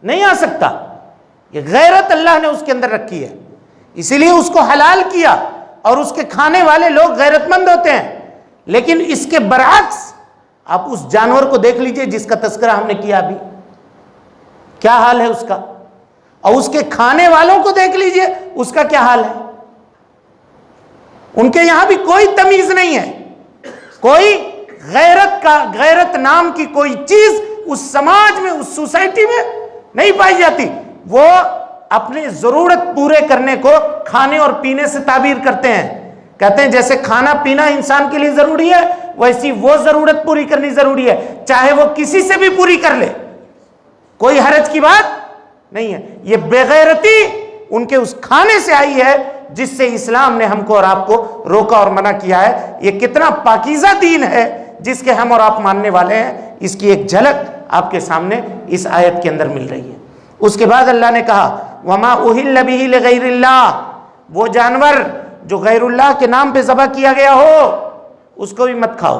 نہیں آ سکتا، یہ غیرت اللہ نے اس کے اندر رکھی ہے، اسی لیے اس کو حلال کیا، اور اس کے کھانے والے لوگ غیرت مند ہوتے ہیں۔ لیکن اس کے برعکس آپ اس جانور کو دیکھ لیجئے جس کا تذکرہ ہم نے کیا ابھی، کیا حال ہے اس کا، اور اس کے کھانے والوں کو دیکھ لیجئے اس کا کیا حال ہے۔ ان کے یہاں بھی کوئی تمیز نہیں ہے، کوئی غیرت نام کی کوئی چیز اس سماج میں، اس سوسائٹی میں نہیں پائی جاتی۔ وہ اپنی ضرورت پورے کرنے کو کھانے اور پینے سے تعبیر کرتے ہیں، کہتے ہیں جیسے کھانا پینا انسان کے لیے ضروری ہے ویسی وہ ضرورت پوری کرنی ضروری ہے، چاہے وہ کسی سے بھی پوری کر لے، کوئی حرج کی بات نہیں ہے۔ یہ بے غیرتی ان کے اس کھانے سے آئی ہے جس سے اسلام نے ہم کو اور آپ کو روکا اور منع کیا ہے۔ یہ کتنا پاکیزہ دین ہے جس کے ہم اور آپ ماننے والے ہیں، اس کی ایک جھلک آپ کے سامنے اس آیت کے اندر مل رہی ہے۔ اس کے بعد اللہ نے کہا وَمَا أُهِلَّ بِهِ لِغَيْرِ اللَّهِ، وہ جانور جو غیر اللہ کے نام پہ ذبح کیا گیا ہو اس کو بھی مت کھاؤ۔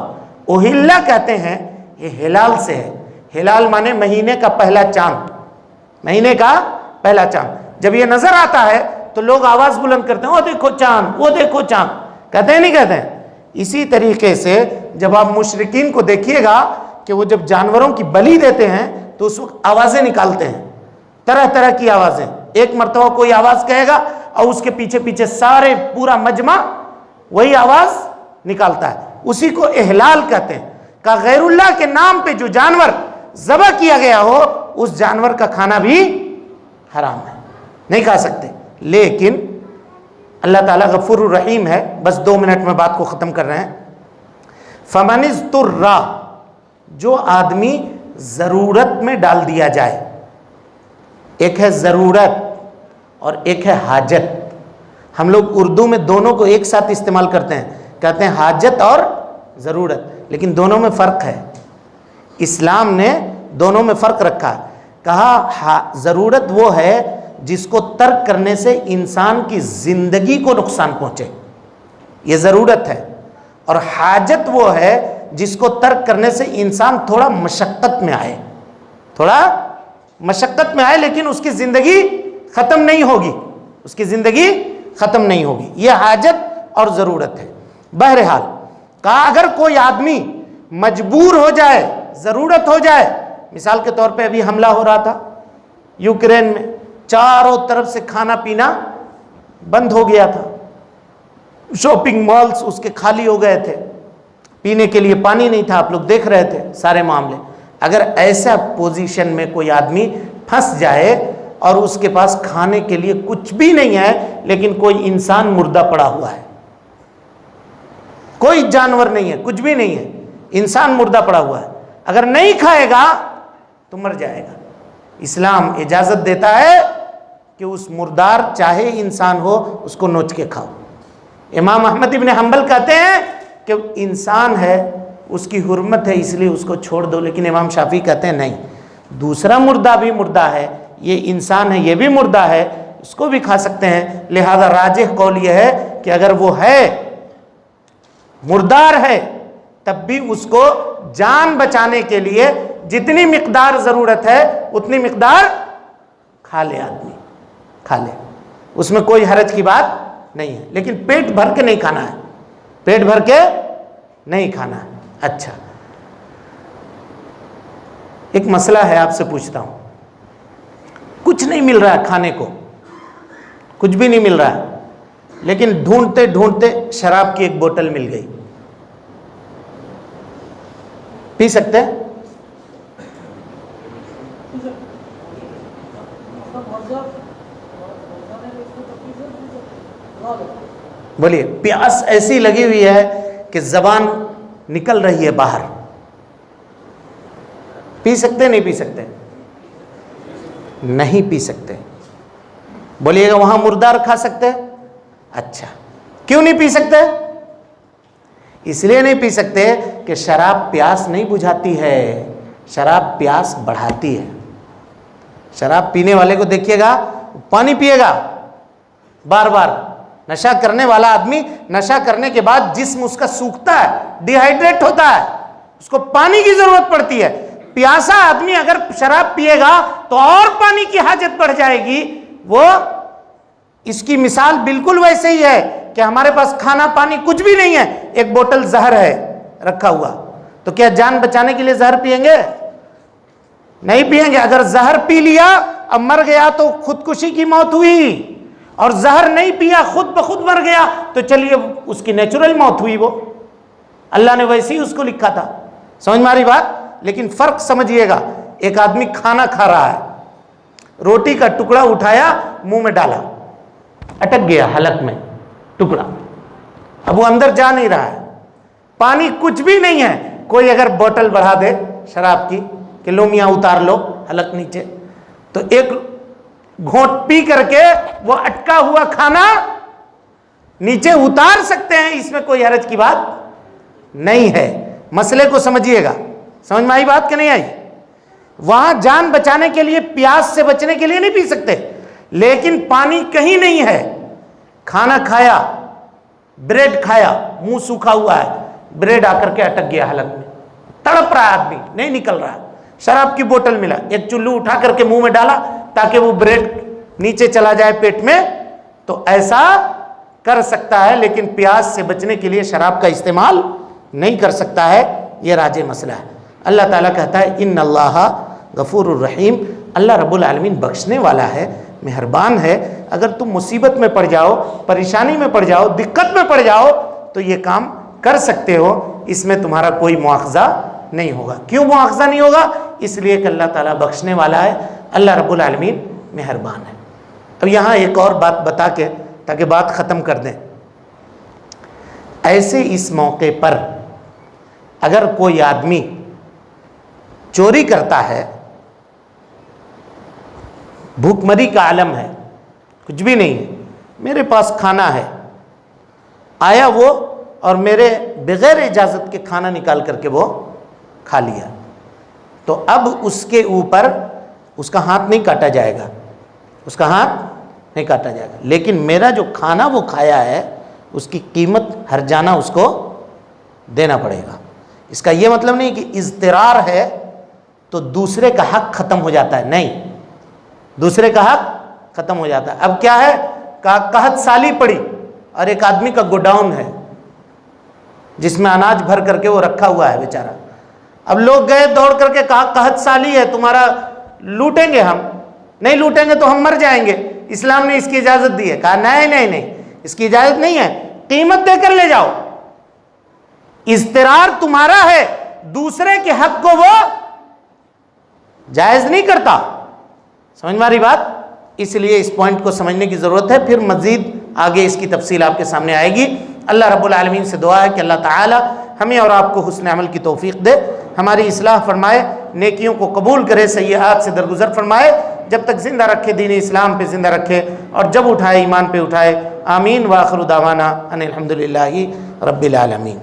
اہلّہ کہتے ہیں، یہ ہلال سے ہے، ہلال مانے مہینے کا پہلا چاند، مہینے کا پہلا چاند جب یہ نظر آتا ہے تو لوگ آواز بلند کرتے ہیں، وہ دیکھو چاند، وہ دیکھو چاند، کہتے ہیں نہیں کہتے ہیں؟ اسی طریقے سے جب آپ مشرکین کو دیکھیے گا کہ وہ جب جانوروں کی بلی دیتے ہیں تو اس وقت آوازیں نکالتے ہیں، طرح طرح کی آوازیں، ایک مرتبہ کوئی آواز کہے گا اور اس کے پیچھے پیچھے سارے پورا مجمع وہی آواز نکالتا ہے، اسی کو احلال کہتے ہیں۔ کہ غیر اللہ کے نام پہ جو جانور ذبح کیا گیا ہو اس جانور کا کھانا بھی حرام ہے، نہیں کھا سکتے۔ لیکن اللہ تعالیٰ غفور الرحیم ہے، بس 2 منٹ میں بات کو ختم کر رہے ہیں۔ فَمَنِ اضْطُرَّ، جو آدمی ضرورت میں ڈال دیا جائے، ایک ہے ضرورت اور ایک ہے حاجت۔ ہم لوگ اردو میں دونوں کو ایک ساتھ استعمال کرتے ہیں، کہتے ہیں حاجت اور ضرورت، لیکن دونوں میں فرق ہے. اسلام نے دونوں میں فرق رکھا. کہا ضرورت وہ ہے جس کو ترک کرنے سے انسان کی زندگی کو نقصان پہنچے، یہ ضرورت ہے. اور حاجت وہ ہے جس کو ترک کرنے سے انسان تھوڑا مشقت میں آئے، تھوڑا مشقت میں آئے، لیکن اس کی زندگی ختم نہیں ہوگی، اس کی زندگی ختم نہیں ہوگی. یہ حاجت اور ضرورت ہے. بہرحال کہا اگر کوئی آدمی مجبور ہو جائے، ضرورت ہو جائے، مثال کے طور پہ ابھی حملہ ہو رہا تھا یوکرین میں، چاروں طرف سے کھانا پینا بند ہو گیا تھا، شاپنگ مالز اس کے خالی ہو گئے تھے، پینے کے لیے پانی نہیں تھا، آپ لوگ دیکھ رہے تھے سارے معاملے. اگر ایسا پوزیشن میں کوئی آدمی پھنس جائے اور اس کے پاس کھانے کے لیے کچھ بھی نہیں ہے، لیکن کوئی انسان مردہ پڑا ہوا ہے، کوئی جانور نہیں ہے، کچھ بھی نہیں ہے، انسان مردہ پڑا ہوا ہے، اگر نہیں کھائے گا تو مر جائے گا. اسلام اجازت دیتا ہے کہ اس مردار چاہے انسان ہو اس کو نوچ کے کھاؤ. امام احمد ابن حنبل کہتے ہیں کہ انسان ہے، اس کی حرمت ہے، اس لیے اس کو چھوڑ دو. لیکن امام شافعی کہتے ہیں نہیں، دوسرا مردہ بھی مردہ ہے، یہ انسان ہے، یہ بھی مردہ ہے، اس کو بھی کھا سکتے ہیں. لہذا راجح قول یہ ہے کہ اگر وہ ہے مردار ہے تب بھی اس کو جان بچانے کے لیے جتنی مقدار ضرورت ہے اتنی مقدار کھا لے، آدمی کھا لے، اس میں کوئی حرج کی بات نہیں ہے. لیکن پیٹ بھر کے نہیں کھانا ہے، پیٹ بھر کے نہیں کھانا ہے. اچھا، ایک مسئلہ ہے، آپ سے پوچھتا ہوں، کچھ نہیں مل رہا ہے کھانے کو، کچھ بھی نہیں مل رہا ہے، لیکن ڈھونڈتے ڈھونڈتے شراب کی ایک بوتل مل گئی، پی سکتے ہیں؟ بولیے. پیاس ایسی لگی ہوئی ہے کہ زبان نکل رہی ہے باہر، پی سکتے نہیں پی سکتے؟ نہیں پی سکتے. بولیے گا وہاں مردار کھا سکتے؟ اچھا، کیوں نہیں پی سکتے؟ اس لیے نہیں پی سکتے کہ شراب پیاس نہیں بجھاتی ہے، شراب پیاس بڑھاتی ہے. شراب پینے والے کو دیکھیے گا، پانی پیے گا بار بار. نشہ کرنے والا آدمی نشہ کرنے کے بعد جسم اس کا سوکھتا ہے، ڈی ہائیڈریٹ ہوتا ہے، اس کو پانی کی ضرورت پڑتی ہے. پیاسا آدمی اگر شراب پیے گا تو اور پانی کی حاجت بڑھ جائے گی. وہ اس کی مثال بالکل ویسے ہی ہے کہ ہمارے پاس کھانا پانی کچھ بھی نہیں ہے، ایک بوتل زہر ہے رکھا ہوا، تو کیا جان بچانے کے لیے زہر پئیں گے؟ نہیں پئیں گے. اگر زہر پی لیا اب مر گیا تو خودکشی کی موت ہوئی، اور زہر نہیں پیا خود بخود مر گیا تو چلیے اس کی نیچرل موت ہوئی، وہ اللہ نے ویسے ہی اس کو لکھا تھا. سمجھ میں آ رہی بات؟ لیکن فرق سمجھیے گا. ایک آدمی کھانا کھا رہا ہے، روٹی کا ٹکڑا اٹھایا منہ میں ڈالا، اٹک گیا حلق میں ٹکڑا، اب وہ اندر جا نہیں رہا ہے، پانی کچھ بھی نہیں ہے. کوئی اگر بوتل بڑھا دے شراب کی کہ لو میاں اتار لو حلق نیچے، تو ایک گھونٹ پی کر کے وہ اٹکا ہوا کھانا نیچے اتار سکتے ہیں، اس میں کوئی حرج کی بات نہیں ہے. مسئلے کو سمجھیے گا. سمجھ میں آئی بات کہ نہیں آئی؟ وہاں جان بچانے کے لیے، پیاس سے بچنے کے لیے نہیں پی سکتے، لیکن پانی کہیں نہیں ہے. کھانا کھایا، بریڈ کھایا، منہ سوکھا ہوا ہے، بریڈ آ کر کے اٹک گیا حلق میں، تڑپ رہا ہے آدمی، نہیں نکل رہا. شراب کی بوتل ملا، ایک چلو اٹھا کر کے منہ میں ڈالا تاکہ وہ بریڈ نیچے چلا جائے پیٹ میں، تو ایسا کر سکتا ہے، لیکن پیاس سے بچنے کے لیے شراب کا استعمال نہیں کر سکتا ہے. یہ راجع مسئلہ ہے. اللہ تعالیٰ کہتا ہے ان اللہ غفور الرحیم، اللہ رب العالمین بخشنے والا ہے، مہربان ہے. اگر تم مصیبت میں پڑ جاؤ، پریشانی میں پڑ جاؤ، دقت میں پڑ جاؤ تو یہ کام کر سکتے ہو، اس میں تمہارا کوئی مواخذہ نہیں ہوگا. کیوں مواخذہ نہیں ہوگا؟ اس لیے کہ اللہ تعالیٰ بخشنے والا ہے، اللہ رب العالمین مہربان ہے. اب یہاں ایک اور بات بتا کے تاکہ بات ختم کر دیں. ایسے اس موقع پر اگر کوئی آدمی چوری کرتا ہے، بھوک مری کا عالم ہے، کچھ بھی نہیں ہے، میرے پاس کھانا ہے، آیا وہ اور میرے بغیر اجازت کے کھانا نکال کر کے وہ کھا لیا، تو اب اس کے اوپر اس کا ہاتھ نہیں کاٹا جائے گا، اس کا ہاتھ نہیں کاٹا جائے گا، لیکن میرا جو کھانا وہ کھایا ہے اس کی قیمت ہر جانا اس کو دینا پڑے گا۔ اس کا یہ مطلب نہیں کہ اضطرار ہے تو دوسرے کا حق ختم ہو جاتا ہے، نہیں، دوسرے کا حق ختم ہو جاتا ہے۔ اب کیا ہے، قحط سالی پڑی اور ایک آدمی کا گوڈاؤن ہے جس میں اناج بھر کر کے وہ رکھا ہوا ہے بیچارہ، اب لوگ گئے دوڑ کر کے کہا قحط سالی ہے تمہارا، لوٹیں گے، ہم نہیں لوٹیں گے تو ہم مر جائیں گے، اسلام نے اس کی اجازت دی ہے؟ کہا نہیں، اس کی اجازت نہیں ہے، قیمت دے کر لے جاؤ، اضطرار تمہارا ہے، دوسرے کے حق کو وہ جائز نہیں کرتا۔ سمجھ میں آ رہی بات؟ اس لیے اس پوائنٹ کو سمجھنے کی ضرورت ہے، پھر مزید آگے اس کی تفصیل آپ کے سامنے آئے گی۔ اللہ رب العالمین سے دعا ہے کہ اللہ تعالی ہمیں اور آپ کو حسن عمل کی توفیق دے، ہماری اصلاح فرمائے، نیکیوں کو قبول کرے، سیئات سے درگزر فرمائے، جب تک زندہ رکھے دین اسلام پہ زندہ رکھے، اور جب اٹھائے ایمان پہ اٹھائے۔ آمین۔ وآخر دعوانا ان الحمدللہ رب العالمین۔